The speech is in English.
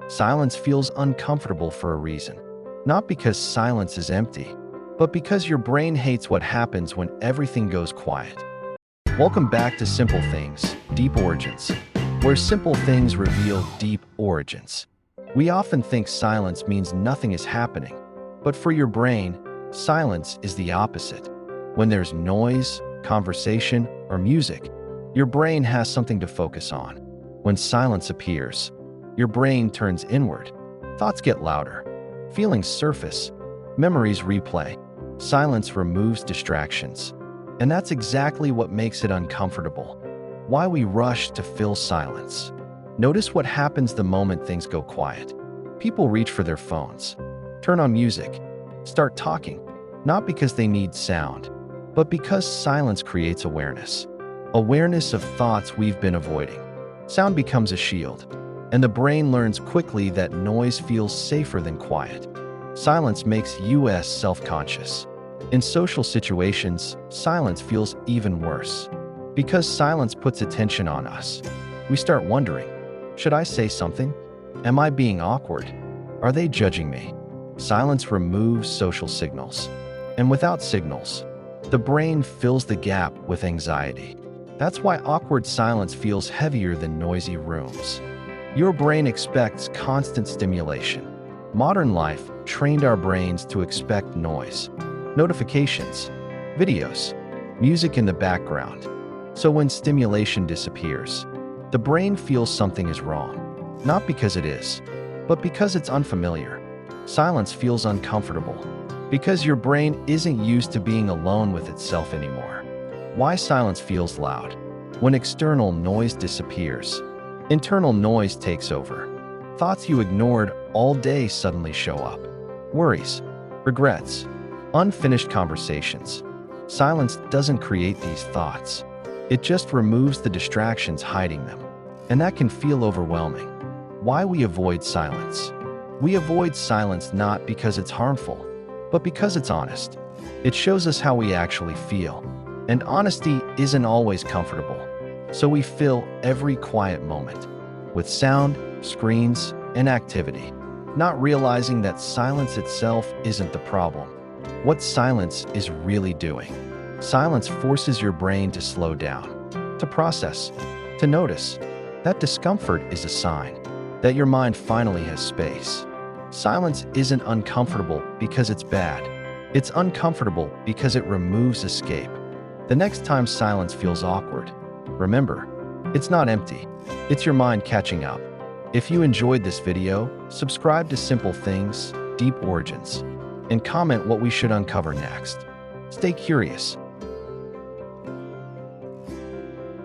Silence feels uncomfortable for a reason. Not because silence is empty, but because your brain hates what happens when everything goes quiet. Welcome back to Simple Things, Deep Origins, where simple things reveal deep origins. We often think silence means nothing is happening, but for your brain, silence is the opposite. When there's noise, conversation, or music, your brain has something to focus on. When silence appears, your brain turns inward. Thoughts get louder. Feelings surface. Memories replay. Silence removes distractions. And that's exactly what makes it uncomfortable. Why we rush to fill silence. Notice what happens the moment things go quiet. People reach for their phones, turn on music, start talking, not because they need sound, but because silence creates awareness. Awareness of thoughts we've been avoiding. Sound becomes a shield, and the brain learns quickly that noise feels safer than quiet. Silence makes us self-conscious. In social situations, silence feels even worse. Because silence puts attention on us, we start wondering, should I say something? Am I being awkward? Are they judging me? Silence removes social signals. And without signals, the brain fills the gap with anxiety. That's why awkward silence feels heavier than noisy rooms. Your brain expects constant stimulation. Modern life trained our brains to expect noise, notifications, videos, music in the background. So when stimulation disappears, the brain feels something is wrong. Not because it is, but because it's unfamiliar. Silence feels uncomfortable because your brain isn't used to being alone with itself anymore. Why silence feels loud? When external noise disappears, internal noise takes over. Thoughts you ignored all day suddenly show up. Worries, regrets, unfinished conversations. Silence doesn't create these thoughts. It just removes the distractions hiding them. And that can feel overwhelming. Why we avoid silence? We avoid silence not because it's harmful, but because it's honest. It shows us how we actually feel. And honesty isn't always comfortable. So we fill every quiet moment with sound, screens, and activity, not realizing that silence itself isn't the problem. What silence is really doing. Silence forces your brain to slow down, to process, to notice. That discomfort is a sign that your mind finally has space. Silence isn't uncomfortable because it's bad. It's uncomfortable because it removes escape. The next time silence feels awkward, remember, it's not empty. It's your mind catching up. If you enjoyed this video, subscribe to Simple Things, Deep Origins, and comment what we should uncover next. Stay curious.